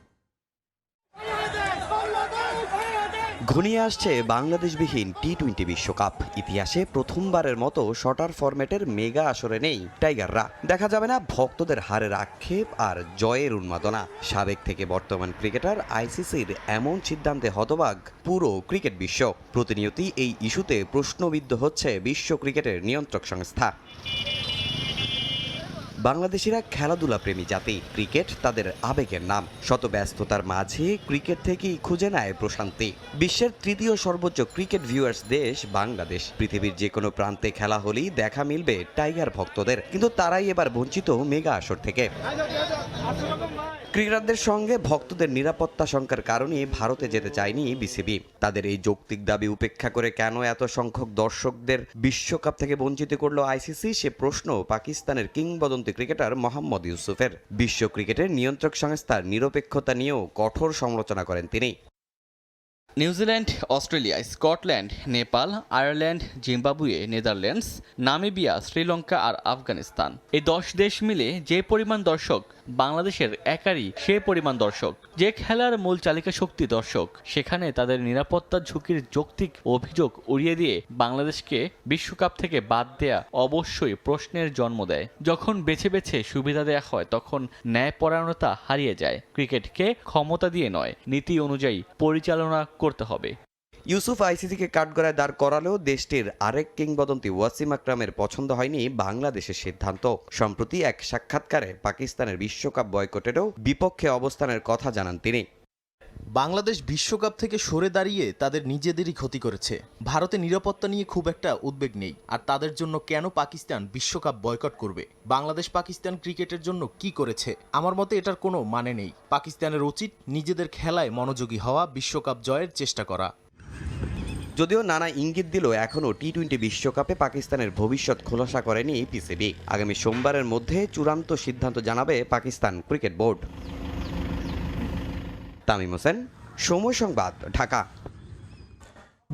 ঘনিয়ে আসছে বাংলাদেশবিহীন টি-20 বিশ্বকাপ। ইতিহাসে প্রথমবারের মতো শর্টার ফরম্যাটের মেগা আসরে নেই টাইগাররা। দেখা যাবে না ভক্তদের হারের আক্ষেপ আর জয়ের উন্মাদনা। সাবেক থেকে বর্তমান ক্রিকেটার আইসিসির এমন সিদ্ধান্তে হতবাক পুরো ক্রিকেট বিশ্ব। প্রতিনিয়তই এই ইস্যুতে প্রশ্নবিদ্ধ হচ্ছে বিশ্ব ক্রিকেটের নিয়ন্ত্রক সংস্থা। বাংলাদেশিরা খেলাধুলা প্রেমী জাতি, ক্রিকেট তাদের আবেগের নাম। শত ব্যস্ততার মাঝে ক্রিকেট থেকেই খুঁজে নেয় প্রশান্তি। বিশ্বের তৃতীয় সর্বোচ্চ ক্রিকেট ভিউয়ার্স দেশ বাংলাদেশ। পৃথিবীর যে কোনো প্রান্তে খেলা হলেই দেখা মিলবে টাইগার ভক্তদের, কিন্তু তারাই এবার বঞ্চিত মেগা আসর থেকে। ক্রিকেটারদের সঙ্গে ভক্তদের নিরাপত্তা শঙ্কার কারণে ভারতে যেতে চায়নি বিসিবি। তাদের এই যৌক্তিক দাবি উপেক্ষা করে কেন এত সংখ্যক দর্শকদের বিশ্বকাপ থেকে বঞ্চিত করলো আইসিসি, সে প্রশ্ন পাকিস্তানের কিংবদন্তি ক্রিকেটার মোহাম্মদ ইউসুফের। বিশ্ব ক্রিকেটের নিয়ন্ত্রক সংস্থার নিরপেক্ষতা নিয়েও কঠোর সমালোচনা করেন তিনি। New Zealand, Australia, Scotland, Nepal, Ireland, Zimbabwe, Netherlands, Namibia, Sri Lanka আর আফগানিস্তান, এই 10 দেশ মিলে যে পরিমাণ দর্শক বাংলাদেশের একারই সে পরিমাণ দর্শক। যে খেলার মূল চালিকা শক্তি দর্শক, সেখানে তাদের নিরাপত্তা ঝুঁকির যৌক্তিক অভিযোগ উড়িয়ে দিয়ে বাংলাদেশকে বিশ্বকাপ থেকে বাদ দেয়া অবশ্যই প্রশ্নের জন্ম দেয়। যখন বেছে বেছে সুবিধা দেয়া হয় তখন ন্যায়পরায়ণতা হারিয়ে যায়। ক্রিকেটকে ক্ষমতা দিয়ে নয়, নীতি অনুযায়ী পরিচালনা করতে হবে। ইউসুফ আইসিসিকে কাঠগড়ায় দাঁড় করালেও দেশটির আরেক কিংবদন্তি ওয়াসিম আকরামের পছন্দ হয়নি বাংলাদেশের সিদ্ধান্ত। সম্প্রতি এক সাক্ষাৎকারে পাকিস্তানের বিশ্বকাপ বয়কটেরও বিপক্ষে অবস্থানের কথা জানান তিনি। বাংলাদেশ বিশ্বকাপ থেকে সরে দাঁড়িয়ে তাদের নিজেদেরই ক্ষতি করেছে। ভারতের নিরাপত্তা নিয়ে খুব একটা উদ্বেগ নেই, আর তাদের জন্য কেন পাকিস্তান বিশ্বকাপ বয়কট করবে? বাংলাদেশ পাকিস্তান ক্রিকেটের জন্য কি করেছে? আমার মতে এটার কোনো মানে নেই। পাকিস্তানের উচিত নিজেদের খেলায় মনোযোগী হওয়া, বিশ্বকাপ জয়ের চেষ্টা করা। যদিও নানা ইঙ্গিত দিল, এখনও টি-20 বিশ্বকাপে পাকিস্তানের ভবিষ্যৎ খোলাসা করেনি পিসিবি। আগামী সোমবারের মধ্যে চূড়ান্ত সিদ্ধান্ত জানাবে পাকিস্তান ক্রিকেট বোর্ড। তামিম হোসেন, সময় সংবাদ, ঢাকা।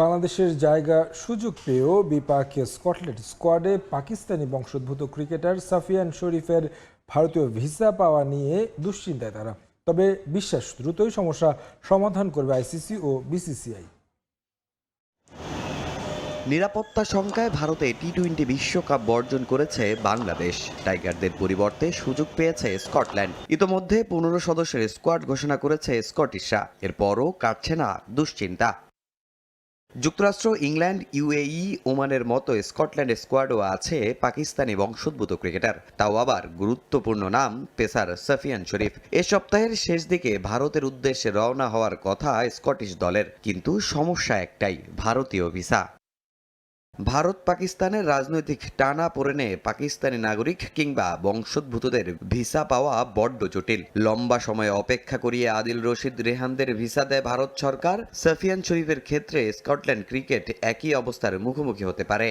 বাংলাদেশের জায়গা সুযোগ পেয়েও বিপাকে স্কটল্যান্ড স্কোয়াডে পাকিস্তানি বংশোদ্ভূত ক্রিকেটার সাফিয়ান শরীফের ভারতীয় ভিসা পাওয়া নিয়ে দুশ্চিন্তায় তারা। তবে বিশ্বাস দ্রুতই সমস্যা সমাধান করবে আইসিসি ও বিসিসিআই। নিরাপত্তা শঙ্কায় ভারতে টি-20 বিশ্বকাপ বর্জন করেছে বাংলাদেশ। টাইগারদের পরিবর্তে সুযোগ পেয়েছে স্কটল্যান্ড। ইতোমধ্যে 15 সদস্যের স্কোয়াড ঘোষণা করেছে স্কটিশরা। এরপরও কাটছে না দুশ্চিন্তা। যুক্তরাষ্ট্র, ইংল্যান্ড, ইউএই, ওমানের মতো স্কটল্যান্ড স্কোয়াডও আছে পাকিস্তানি বংশোদ্ভূত ক্রিকেটার, তাও আবার গুরুত্বপূর্ণ নাম পেসার সাফিয়ান শরীফ। এ সপ্তাহের শেষ দিকে ভারতের উদ্দেশ্যে রওনা হওয়ার কথা স্কটিশ দলের, কিন্তু সমস্যা একটাই, ভারতীয় ভিসা। ভারত পাকিস্তানের রাজনৈতিক টানাপোড়েনে পাকিস্তানি নাগরিক কিংবা বংশোদ্ভূতদের ভিসা পাওয়া বড্ড জটিল। লম্বা সময় অপেক্ষা করিয়ে আদিল রশিদ, রেহানদের ভিসা দেয় ভারত সরকার। সাফিয়ান শরীফের ক্ষেত্রে স্কটল্যান্ড ক্রিকেট একই অবস্থার মুখোমুখি হতে পারে।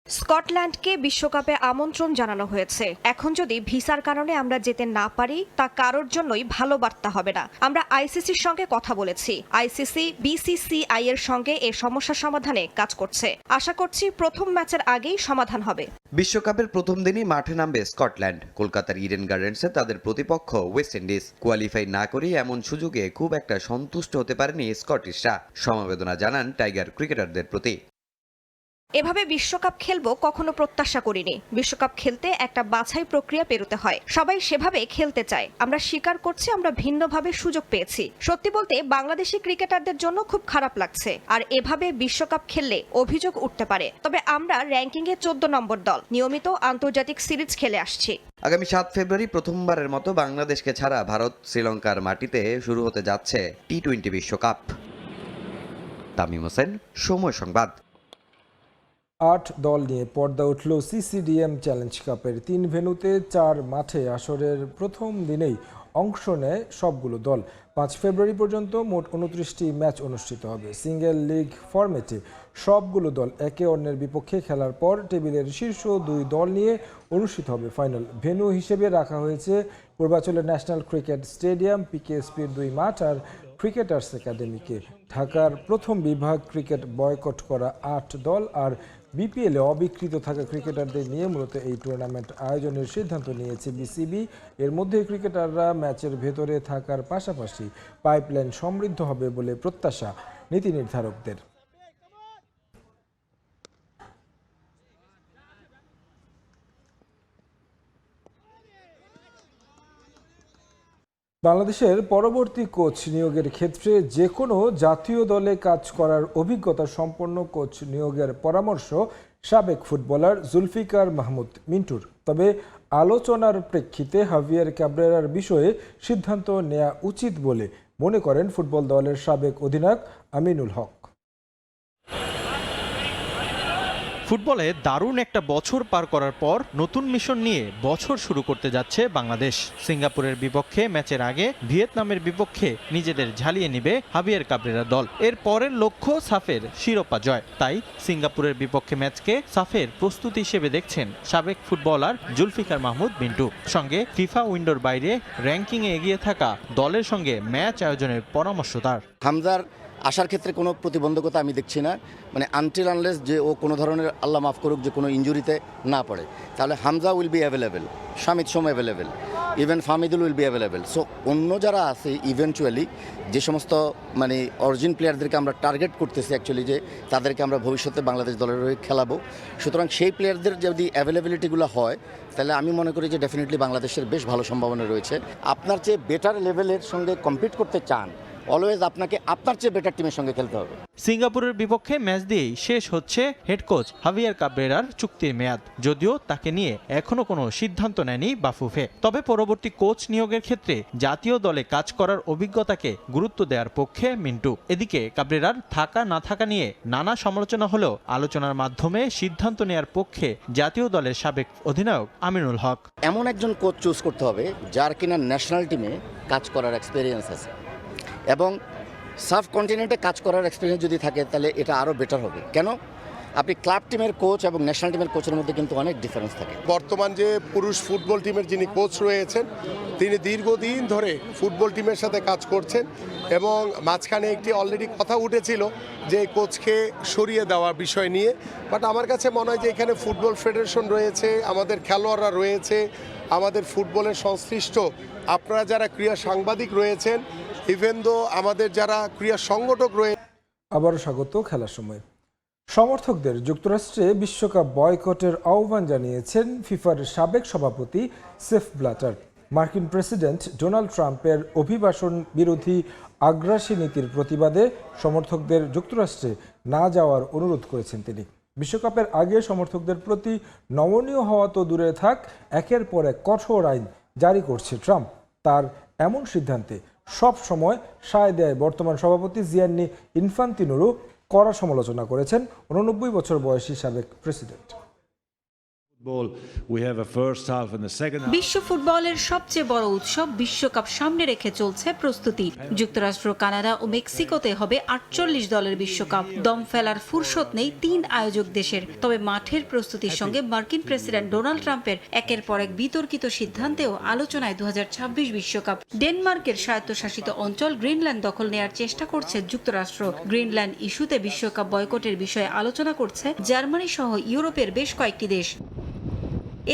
স্কটল্যান্ডকে বিশ্বকাপে আমন্ত্রণ জানানো হয়েছে। এখন যদি ভিসার কারণে আমরা যেতে না পারি, তা কারোর জন্যই ভালো বার্তা হবে না। আমরা আইসিসির সঙ্গে কথা বলেছি। আইসিসি বিসিসিআই এর সঙ্গে এ সমস্যা সমাধানে কাজ করছে। আশা করছি প্রথম ম্যাচের আগেই সমাধান হবে। বিশ্বকাপের প্রথম দিনই মাঠে নামবে স্কটল্যান্ড। কলকাতার ইডেন গার্ডেন্সে তাদের প্রতিপক্ষ ওয়েস্ট ইন্ডিজ। কোয়ালিফাই না করে এমন সুযোগে খুব একটা সন্তুষ্ট হতে পারেনি স্কটিশরা। সমবেদনা জানান টাইগার ক্রিকেটারদের প্রতি। এভাবে বিশ্বকাপ খেলবো কখনো প্রত্যাশা করিনি। বিশ্বকাপ খেলতে একটা বাছাই প্রক্রিয়া পেরোতে হয়, সবাই সেভাবে খেলতে চায়। আমরা স্বীকার করছি আমরা ভিন্নভাবে সুযোগ পেয়েছি। সত্যি বলতে বাংলাদেশি ক্রিকেটারদের জন্য খুব খারাপ লাগছে। আর এভাবে বিশ্বকাপ খেললে অভিযোগ উঠতে পারে। তবে আমরা র্যাঙ্কিংয়ে 14 নম্বর দল, নিয়মিত আন্তর্জাতিক সিরিজ খেলে আসছি। আগামী 7 ফেব্রুয়ারি প্রথমবারের মতো বাংলাদেশকে ছাড়া ভারত শ্রীলঙ্কার মাটিতে শুরু হতে যাচ্ছে টি-20 বিশ্বকাপ। তামিম হোসেন, সময় সংবাদ। 8 দল নিয়ে পর্দা উঠল সিসিডিএম চ্যালেঞ্জ কাপের 3 ভেন্যুতে 4 মাঠে আসরের প্রথম দিনেই অংশ নেয় সবগুলো দল। 5 ফেব্রুয়ারি পর্যন্ত মোট 29টি ম্যাচ অনুষ্ঠিত হবে। সিঙ্গেল লিগ ফরম্যাটে সবগুলো দল একে অন্যের বিপক্ষে খেলার পর টেবিলের শীর্ষ 2 দল নিয়ে অনুষ্ঠিত হবে ফাইনাল। ভেন্যু হিসেবে রাখা হয়েছে পূর্বাঞ্চলের ন্যাশনাল ক্রিকেট স্টেডিয়াম, পিকেএসপির 2 মাঠ আর ক্রিকেটার্স একাডেমিকে। ঢাকার প্রথম বিভাগ ক্রিকেট বয়কট করা 8 দল আর বিপিএলে অবিকৃত থাকা ক্রিকেটারদের নিয়ে মূলত এই টুর্নামেন্ট আয়োজনের সিদ্ধান্ত নিয়েছে বিসিবি। এর মধ্যে ক্রিকেটাররা ম্যাচের ভেতরে থাকার পাশাপাশি পাইপলাইন সমৃদ্ধ হবে বলে প্রত্যাশা নীতি নির্ধারকদের। বাংলাদেশের পরবর্তী কোচ নিয়োগের ক্ষেত্রে যে কোনো জাতীয় দলে কাজ করার অভিজ্ঞতা সম্পন্ন কোচ নিয়োগের পরামর্শ সাবেক ফুটবলার জুলফিকার মাহমুদ মিন্টুর। তবে আলোচনার প্রেক্ষিতে হাভিয়ার ক্যাব্রেরার বিষয়ে সিদ্ধান্ত নেওয়া উচিত বলে মনে করেন ফুটবল দলের সাবেক অধিনায়ক আমিনুল হক। ফুটবলে দারুণ একটা বছর পার করার পর নতুন মিশন নিয়ে বছর শুরু করতে যাচ্ছে বাংলাদেশ। সিঙ্গাপুরের বিপক্ষে ম্যাচের আগে ভিয়েতনামের বিপক্ষে নিজেদের ঝালিয়ে নিবে হাভিয়ার ক্যাব্রেরা দল। এর পরের লক্ষ্য সাফের শিরোপা জয়। তাই সিঙ্গাপুরের বিপক্ষে ম্যাচকে সাফের প্রস্তুতি হিসেবে দেখছেন সাবেক ফুটবলার জুলফিকার মাহমুদ মিন্টু। সঙ্গে ফিফা উইন্ডোর বাইরে র্যাঙ্কিংয়ে এগিয়ে থাকা দলের সঙ্গে ম্যাচ আয়োজনের পরামর্শ তার। হামজার আসার ক্ষেত্রে কোনো প্রতিবন্ধকতা আমি দেখছি না, মানে আনটিল আনলেস যে ও কোনো ধরনের আল্লাহ মাফ করুক যে কোনো ইনজুরিতে না পড়ে, তাহলে Hamza will be available, Shamit Shome available, even Fahamedul will be available. So অন্য যারা আছে ইভেনচুয়ালি যে সমস্ত মানে অরিজিন প্লেয়ারদেরকে আমরা টার্গেট করতেছি অ্যাকচুয়ালি যে তাদেরকে আমরা ভবিষ্যতে বাংলাদেশ দলের হয়ে খেলাবো, সুতরাং সেই প্লেয়ারদের যদি অ্যাভেলেবিলিটিগুলো হয় তাহলে আমি মনে করি যে ডেফিনেটলি বাংলাদেশের বেশ ভালো সম্ভাবনা রয়েছে। আপনার চেয়ে বেটার লেভেলের সঙ্গে কম্পিট করতে চান, অলওয়েজ আপনাকে আপনার চেয়ে বেটার টিমের সঙ্গে খেলতে হবে। সিঙ্গাপুরের বিপক্ষে ম্যাচ দিয়েই শেষ হচ্ছে হেড কোচ হাভিয়ার ক্যাব্রেরার চুক্তির মেয়াদ। যদিও তাকে নিয়ে এখনো কোনো সিদ্ধান্ত নেয়নি বাফুফে। তবে পরবর্তী কোচ নিয়োগের ক্ষেত্রে জাতীয় দলে কাজ করার অভিজ্ঞতাকে গুরুত্ব দেওয়ার পক্ষে মিন্টু। এদিকে ক্যাব্রেরার থাকা না থাকা নিয়ে নানা সমালোচনা হলেও আলোচনার মাধ্যমে সিদ্ধান্ত নেওয়ার পক্ষে জাতীয় দলের সাবেক অধিনায়ক আমিনুল হক। এমন একজন কোচ চুজ করতে হবে যার কিনা ন্যাশনাল টিমে কাজ করার এক্সপিরিয়েন্স আছে এবং সাব কন্টিনেন্টে কাজ করার এক্সপিরিয়েন্স যদি থাকে তাহলে এটা আরও বেটার হবে। কেন? আপনি ক্লাব টিমের কোচ এবং ন্যাশনাল টিমের কোচের মধ্যে কিন্তু অনেক ডিফারেন্স থাকে। বর্তমান যে পুরুষ ফুটবল টিমের যিনি কোচ রয়েছেন তিনি দীর্ঘদিন ধরে ফুটবল টিমের সাথে কাজ করছেন এবং মাঝখানে একটি অলরেডি কথা উঠেছিল যে কোচকে সরিয়ে দেওয়ার বিষয় নিয়ে, বাট আমার কাছে মনে হয় যে এখানে ফুটবল ফেডারেশন রয়েছে, আমাদের খেলোয়াড়রা রয়েছে, আমাদের ফুটবলের সংশ্লিষ্ট আপনারা যারা ক্রীড়া সাংবাদিক রয়েছেন, ইভেন দো আমাদের যারা ক্রীড়া সংগঠক রয়েছে। আবারও স্বাগত খেলার সময়। সমর্থকদের যুক্তরাষ্ট্রে বিশ্বকাপ বয়কটের আহ্বান জানিয়েছেন ফিফার সাবেক সভাপতি সেপ ব্ল্যাটার। মার্কিন প্রেসিডেন্ট ডোনাল্ড ট্রাম্পের অভিবাসন বিরোধী আগ্রাসী নীতির প্রতিবাদে সমর্থকদের যুক্তরাষ্ট্রে না যাওয়ার অনুরোধ করেছেন তিনি। বিশ্বকাপের আগে সমর্থকদের প্রতি নমনীয় হওয়া তো দূরে থাক, একের পর এক কঠোর আইন জারি করছে ট্রাম্প। তার এমন সিদ্ধান্তে সব সময় সায় দেয় বর্তমান সভাপতি জিয়ান্নি ইনফান্তিনোরও কড়া সমালোচনা করেছেন 89 বছর বয়সী সাবেক প্রেসিডেন্ট। বিশ্ব ফুটবলের সবচেয়ে বড় উৎসব বিশ্বকাপ সামনে রেখে চলছে প্রস্তুতি। যুক্তরাষ্ট্র, কানাডা ও মেক্সিকোতে হবে 48 দলের বিশ্বকাপ। দম ফেলার ফুরসত নেই 3 আয়োজক দেশের। তবে মাঠের প্রস্তুতির সঙ্গে মার্কিন প্রেসিডেন্ট ডোনাল্ড ট্রাম্পের একের পর এক বিতর্কিত সিদ্ধান্তেও আলোচনায় 2026 বিশ্বকাপ। ডেনমার্কের স্বায়ত্তশাসিত অঞ্চল গ্রিনল্যান্ড দখল নেয়ার চেষ্টা করছে যুক্তরাষ্ট্র। গ্রিনল্যান্ড ইস্যুতে বিশ্বকাপ বয়কটের বিষয়ে আলোচনা করছে জার্মানি সহ ইউরোপের বেশ কয়েকটি দেশ।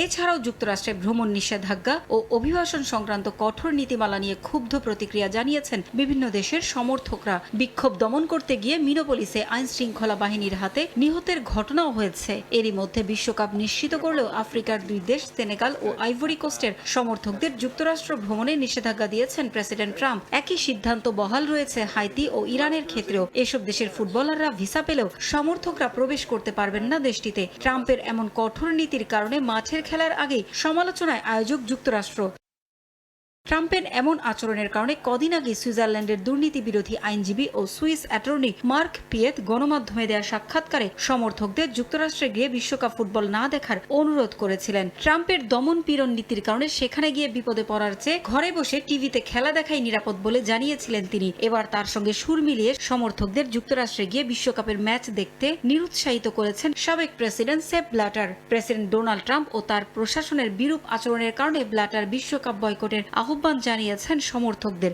এছাড়াও যুক্তরাষ্ট্রে ভ্রমণ নিষেধাজ্ঞা ও অভিবাসন সংক্রান্ত কঠোর নীতিমালা নিয়ে ক্ষুব্ধ প্রতিক্রিয়া জানিয়েছেন বিভিন্ন দেশের সমর্থকরা। বিক্ষোভ দমন করতে গিয়ে মিনোপলিসে আইন শৃঙ্খলা বাহিনীর হাতে নিহতের ঘটনাও হয়েছে। এরই মধ্যে বিশ্বকাপ নিশ্চিত করলেও আফ্রিকার 2 দেশ সেনেগাল ও আইভরি কোস্টের সমর্থকদের যুক্তরাষ্ট্র ভ্রমণে নিষেধাজ্ঞা দিয়েছেন প্রেসিডেন্ট ট্রাম্প। একই সিদ্ধান্ত বহাল রয়েছে হাইতি ও ইরানের ক্ষেত্রেও। এসব দেশের ফুটবলাররা ভিসা পেলেও সমর্থকরা প্রবেশ করতে পারবেন না দেশটিতে। ট্রাম্পের এমন কঠোর নীতির কারণে মাঠের খেলার আগে সমালোচনায় আয়োজক যুক্তরাষ্ট্র। ট্রাম্পের এমন আচরণের কারণে কদিন আগে সুইজারল্যান্ডের দুর্নীতি বিরোধী আইনজীবী ও সুইস অ্যাটর্নি মার্ক পিয়েত গণমাধ্যমে দেওয়া সাক্ষাৎকারে সমর্থকদের যুক্তরাষ্ট্রে গিয়ে বিশ্বকাপ ফুটবল না দেখার অনুরোধ করেছিলেন। ট্রাম্পের দমন পীড়ন নীতির কারণে সেখানে গিয়ে বিপদে পড়ার চেয়ে ঘরে বসে টিভিতে খেলা দেখাই নিরাপদ বলে জানিয়েছিলেন তিনি। এবার তার সঙ্গে সুর মিলিয়ে সমর্থকদের যুক্তরাষ্ট্রে গিয়ে বিশ্বকাপের ম্যাচ দেখতে নিরুৎসাহিত করেছেন সাবেক president Sepp Blatter. President Donald Trump ও তার প্রশাসনের বিরূপ আচরণের কারণে ব্ল্যাটার বিশ্বকাপ বয়কটের আহ্বান জানিয়েছেন সমর্থকদের।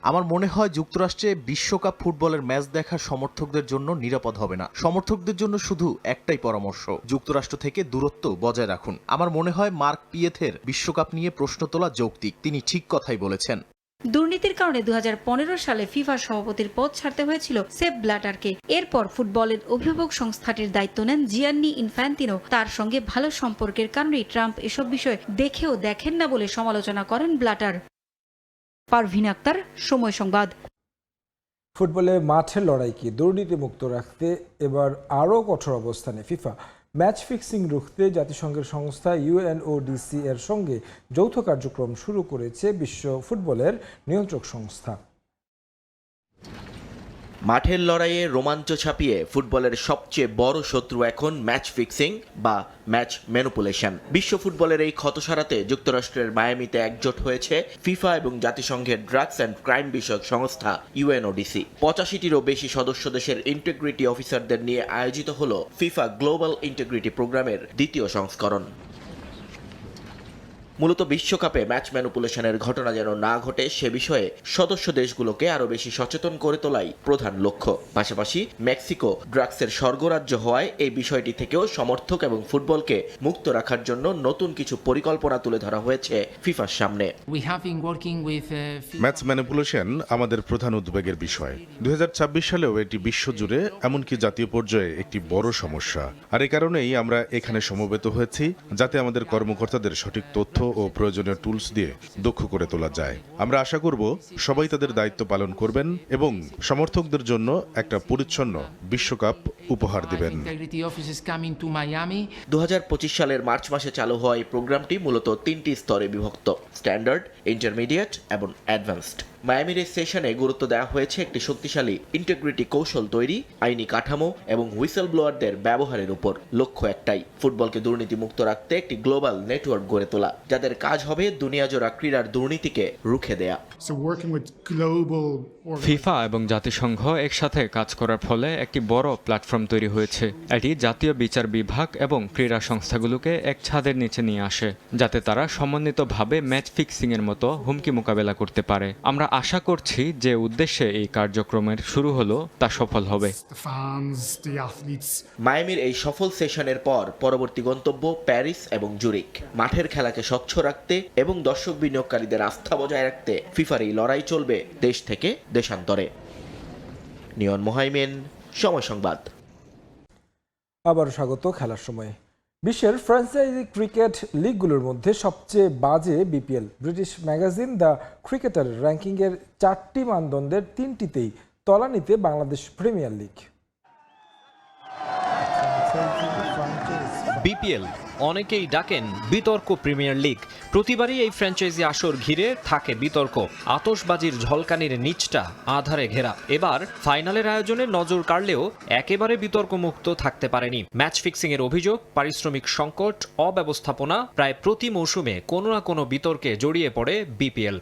আমার মনে হয় যুক্তরাষ্ট্রে বিশ্বকাপ ফুটবলের ম্যাচ দেখা সমর্থকদের জন্য নিরাপদ হবে না। সমর্থকদের জন্য শুধু একটাই পরামর্শ, যুক্তরাষ্ট্র থেকে দূরত্ব বজায় রাখুন। আমার মনে হয় মার্ক পিয়েথের বিশ্বকাপ নিয়ে প্রশ্ন তোলা যৌক্তিক। তিনি ঠিক কথাই বলেছেন। দুর্নীতির কারণে 2015 সালে ফিফার সভাপতির পদ ছাড়তে হয়েছিল সেপ ব্ল্যাটারকে। এরপর ফুটবলের অভিভাবক সংস্থাটির দায়িত্ব নেন জিয়ান্নি ইনফ্যান্তিনো। তার সঙ্গে ভালো সম্পর্কের কারণেই ট্রাম্প এসব বিষয় দেখেও দেখেন না বলে সমালোচনা করেন ব্ল্যাটার। পারভিন আক্তার, সময় সংবাদ। ফুটবলে মাঠের লড়াইকে দুর্নীতিমুক্ত রাখতে এবার আরও কঠোর অবস্থানে ফিফা। ম্যাচ ফিক্সিং রুখতে জাতিসংঘের সংস্থা UNODC এর সঙ্গে যৌথ কার্যক্রম শুরু করেছে বিশ্ব ফুটবলের নিয়ন্ত্রক সংস্থা। মাঠের লড়াইয়ে রোমাঞ্চ ছাপিয়ে ফুটবলের সবচেয়ে বড় শত্রু এখন ম্যাচ ফিক্সিং বা ম্যাচ ম্যানিপুলেশন। বিশ্ব ফুটবলের এই ক্ষত সারাতে যুক্তরাষ্ট্রের মায়ামিতে একজোট হয়েছে ফিফা এবং জাতিসংঘের ড্রাগস অ্যান্ড ক্রাইম বিষয়ক সংস্থা UNODC। 85টিরও বেশি সদস্য দেশের ইন্টিগ্রিটি অফিসারদের নিয়ে আয়োজিত হল ফিফা গ্লোবাল ইন্টিগ্রিটি প্রোগ্রামের দ্বিতীয় সংস্করণ। মূলত বিশ্বকাপে ম্যাচ ম্যানিপুলেশনের ঘটনা যেন না ঘটে সে বিষয়ে সদস্য দেশগুলোকে আরও বেশি সচেতন করে তোলাই প্রধান লক্ষ্য। পাশাপাশি মেক্সিকো ড্রাগসের স্বর্গরাজ্য হওয়ায় এই বিষয়টি থেকেও সমর্থক এবং ফুটবলকে মুক্ত রাখার জন্য নতুন কিছু পরিকল্পনা তুলে ধরা হয়েছে ফিফার সামনে। ম্যাচ ম্যানিপুলেশন আমাদের প্রধান উদ্বেগের বিষয়। 2026 সালেও এটি বিশ্বজুড়ে এমনকি জাতীয় পর্যায়ে একটি বড় সমস্যা। আর এই কারণেই আমরা এখানে সমবেত হয়েছি, যাতে আমাদের কর্মকর্তাদের সঠিক তথ্য ও প্রয়োজনীয় টুলস দিয়ে দক্ষ করে তোলা যায়। আমরা আশা করব সবাই তাদের দায়িত্ব পালন করবেন এবং সমর্থকদের জন্য একটা পরিচ্ছন্ন বিশ্বকাপ উপহার দিবেন। 2025 সালের মার্চ মাসে চালু হওয়া এই প্রোগ্রামটি মূলত 3টি স্তরে বিভক্ত: স্ট্যান্ডার্ড, ইন্টারমিডিয়েট এবং অ্যাডভান্সড। মায়ামির এই সেশনে গুরুত্ব দেওয়া হয়েছে একটি শক্তিশালী ইন্টিগ্রিটি কৌশল তৈরি, আইনি কাঠামো এবং হুইসেল ব্লোয়ারদের ব্যবহারের উপর। লক্ষ্য একটাই, ফুটবলকে দুর্নীতিমুক্ত রাখতে একটি গ্লোবাল নেটওয়ার্ক গড়ে তোলা, যাদের কাজ হবে দুনিয়াজোড়া ক্রীড়ার দুর্নীতিকে রুখে দেয়া। ফিফা এবং জাতিসংঘ একসাথে কাজ করার ফলে একটি বড় প্ল্যাটফর্ম তৈরি হয়েছে। এটি জাতীয় বিচার বিভাগ এবং ক্রীড়া সংস্থাগুলোকে এক ছাদের নিচে নিয়ে আসে, যাতে তারা সমন্বিতভাবে ম্যাচ ফিক্সিং এর মতো হুমকি মোকাবেলা করতে পারে। আমরা আশা করছি যে উদ্দেশ্যে এই কার্যক্রমের শুরু হলো তা সফল হবে। মায়ামির এই সফল সেশনের পর পরবর্তী গন্তব্য প্যারিস এবং জুরিক। মাঠের খেলাকে স্বচ্ছ রাখতে এবং দর্শক বিনিয়োগকারীদের আস্থা বজায় রাখতে ফিফার এই লড়াই চলবে দেশ থেকে দেশান্তরে। নিয়ন মোহাইমেন, সময় সংবাদ। আবার স্বাগত খেলার সময়। বিশ্বের ফ্র্যাঞ্চাইজি ক্রিকেট লিগগুলোর মধ্যে সবচেয়ে বাজে BPL. British magazine the Cricketer র্যাঙ্কিংয়ের 4টি মানদণ্ডের 3টিতেই তলানিতে বাংলাদেশ প্রিমিয়ার লিগ। বিপিএল অনেকেই ডাকেন বিতর্ক প্রিমিয়ার লিগ। প্রতিবারই এই ফ্র্যাঞ্চাইজি আসর ঘিরে থাকে বিতর্ক। আতশবাজির ঝলকানির নিচটা আধারে ঘেরা। এবার ফাইনালের আয়োজনে নজর কাড়লেও একেবারে বিতর্কমুক্ত থাকতে পারেনি। ম্যাচ ফিক্সিং এর অভিযোগ, পারিশ্রমিক সংকট, অব্যবস্থাপনা, প্রায় প্রতি মৌসুমে কোনো না কোনো বিতর্কে জড়িয়ে পড়ে বিপিএল।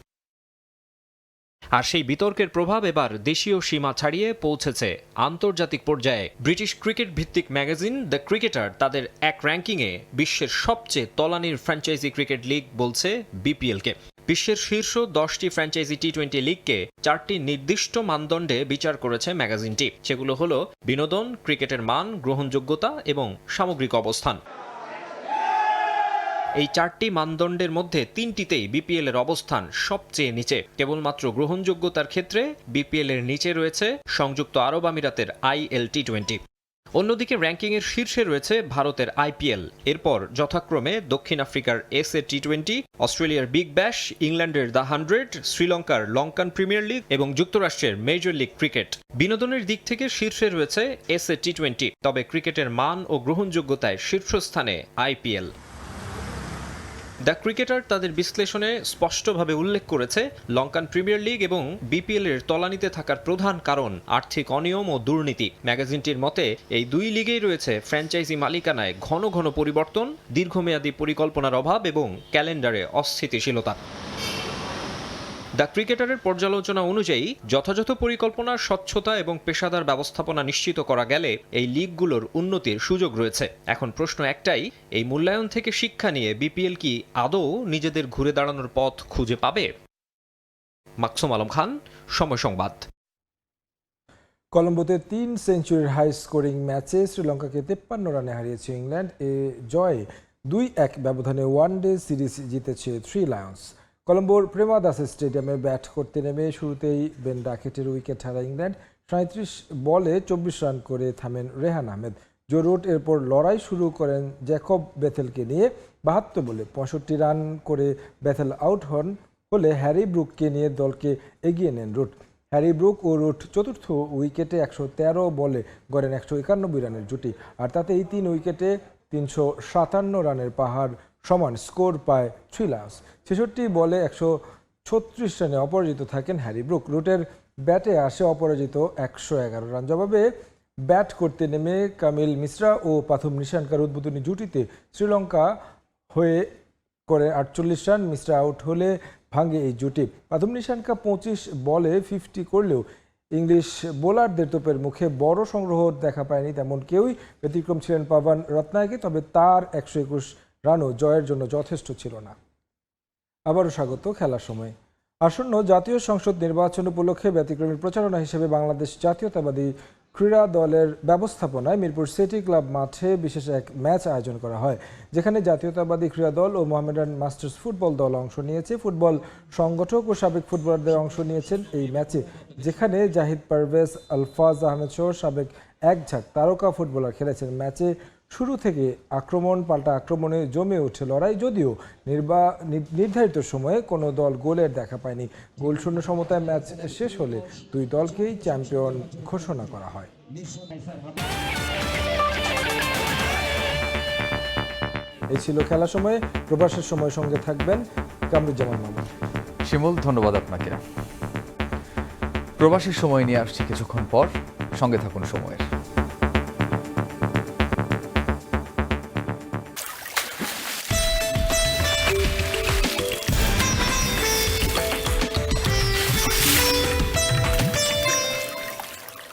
আর সেই বিতর্কের প্রভাব এবার দেশীয় সীমা ছাড়িয়ে পৌঁছেছে আন্তর্জাতিক পর্যায়ে। ব্রিটিশ ক্রিকেট ভিত্তিক ম্যাগাজিন দ্য ক্রিকেটার তাদের এক র্যাঙ্কিংয়ে বিশ্বের সবচেয়ে তলানির ফ্র্যাঞ্চাইজি ক্রিকেট লিগ বলছে বিপিএলকে। বিশ্বের শীর্ষ 10টি ফ্র্যাঞ্চাইজি টি-20 লিগকে 4টি নির্দিষ্ট মানদণ্ডে বিচার করেছে ম্যাগাজিনটি। সেগুলো হলো বিনোদন, ক্রিকেটের মান, গ্রহণযোগ্যতা এবং সামগ্রিক অবস্থান। এই 4টি মানদণ্ডের মধ্যে 3টিতেই বিপিএল এর অবস্থান সবচেয়ে নিচে। কেবলমাত্র গ্রহণযোগ্যতার ক্ষেত্রে বিপিএল এর নিচে রয়েছে সংযুক্ত আরব আমিরাতের IL টি-20। অন্যদিকে র্যাঙ্কিংয়ের শীর্ষে রয়েছে ভারতের IPL, এরপর যথাক্রমে দক্ষিণ আফ্রিকার SA টি-20, অস্ট্রেলিয়ার বিগ ব্যাশ, ইংল্যান্ডের দ্য 100, শ্রীলঙ্কার লঙ্কান প্রিমিয়ার লিগ এবং যুক্তরাষ্ট্রের মেজর লিগ ক্রিকেট। বিনোদনের দিক থেকে শীর্ষে রয়েছে SA টি-20, তবে ক্রিকেটের মান ও গ্রহণযোগ্যতায় শীর্ষস্থানে IPL। দ্য ক্রিকেটার তাদের বিশ্লেষণে স্পষ্টভাবে উল্লেখ করেছে লঙ্কান প্রিমিয়ার লিগ এবং বিপিএল এর তলানিতে থাকার প্রধান কারণ আর্থিক অনিয়ম ও দুর্নীতি। ম্যাগাজিনটির মতে এই দুই লিগেই রয়েছে ফ্র্যাঞ্চাইজি মালিকানায় ঘন ঘন পরিবর্তন, দীর্ঘমেয়াদী পরিকল্পনার অভাব এবং ক্যালেন্ডারে অস্থিতিশীলতা। দ্য ক্রিকেটারের পর্যালোচনা অনুযায়ী যথাযথ পরিকল্পনা, স্বচ্ছতা এবং পেশাদার ব্যবস্থাপনা নিশ্চিত করা গেলে এই লিগগুলোর উন্নতির সুযোগ রয়েছে। এখন প্রশ্ন একটাই, এই মূল্যায়ন থেকে শিক্ষা নিয়ে বিপিএল কি আদৌ নিজেদের ঘুরে দাঁড়ানোর পথ খুঁজে পাবে? মাকসুম আলম খান, সময় সংবাদ। কলম্বোতে 3 সেঞ্চুরির হাই স্কোরিং ম্যাচে শ্রীলঙ্কাকে 53 রানে হারিয়েছে ইংল্যান্ড। এ জয়ে 2-1 ব্যবধানে ওয়ানডে সিরিজ জিতেছে 3 লায়ন্স। কলম্বোর প্রেমাদাসা স্টেডিয়ামে ব্যাট করতে নেমে শুরুতেই বেন ডাকেটের উইকেট হারায় ইংল্যান্ড। 37 বলে 24 রান করে থামেন রেহান আহমেদ। জো রুট এরপর লড়াই শুরু করেন জ্যাকব বেথেলকে নিয়ে। 72 বলে 65 রান করে বেথেল আউট হলে হ্যারি ব্রুককে নিয়ে দলকে এগিয়ে নেন রুট। হ্যারি ব্রুক ও রুট চতুর্থ উইকেটে 113 বলে গড়েন 191 রানের জুটি। আর তাতে এই 3 উইকেটে 357 রানের পাহাড় সমান স্কোর পায় 3 লায়ন্স। 66 বলে 136 রানে অপরাজিত থাকেন হ্যারি ব্রুক। রুটের ব্যাটে আসে অপরাজিত 111 রান। জবাবে ব্যাট করতে নেমে কামিল মিশ্রা ও পাথুম নিশানকার উদ্বোধনী জুটিতে শ্রীলঙ্কা হয়ে করে 48 রান। মিশ্রা আউট হলে ভাঙে এই জুটি। পাথুম নিশানকা 25 বলে 50 করলেও ইংলিশ বোলারদের তোপের মুখে বড় সংগ্রহ দেখা পায়নি তেমন কেউই। ব্যতিক্রম ছিলেন পাভান রত্নায়কে, তবে তার 121 রানও জয়ের জন্য যথেষ্ট ছিল না। আবারও স্বাগত খেলার সময়। আসন্ন জাতীয় সংসদ নির্বাচন উপলক্ষে ব্যতিক্রমী প্রচারণা হিসেবে বাংলাদেশ জাতীয়তাবাদী ক্রীড়া দলের ব্যবস্থাপনায় মিরপুর সিটি ক্লাব মাঠে বিশেষ এক ম্যাচ আয়োজন করা হয়, যেখানে জাতীয়তাবাদী ক্রীড়া দল ও মোহামেডান মাস্টার্স ফুটবল দল অংশ নিয়েছে। ফুটবল সংগঠক ও সাবেক ফুটবলারদের অংশ নিয়েছেন এই ম্যাচে, যেখানে জাহিদ পারভেজ, আলফাজ আহমেদ সহ সাবেক এক ঝাঁক তারকা ফুটবলার খেলেছেন। ম্যাচে শুরু থেকে আক্রমণ পাল্টা আক্রমণে জমে ওঠে লড়াই, যদিও নির্ধারিত সময়ে কোনো দল গোলের দেখা পায়নি। গোলশূন্য সমতায় ম্যাচ শেষ হলে দুই দলকেই চ্যাম্পিয়ন ঘোষণা করা হয়। এই ছিল খেলার সময়। প্রবাসের সময় সঙ্গে থাকবেন কামরুজ্জামান মামুন। শিমুল, ধন্যবাদ আপনাকে। প্রবাসের সময় নিয়ে আসছি কিছুক্ষণ পর, সঙ্গে থাকুন সময়ের।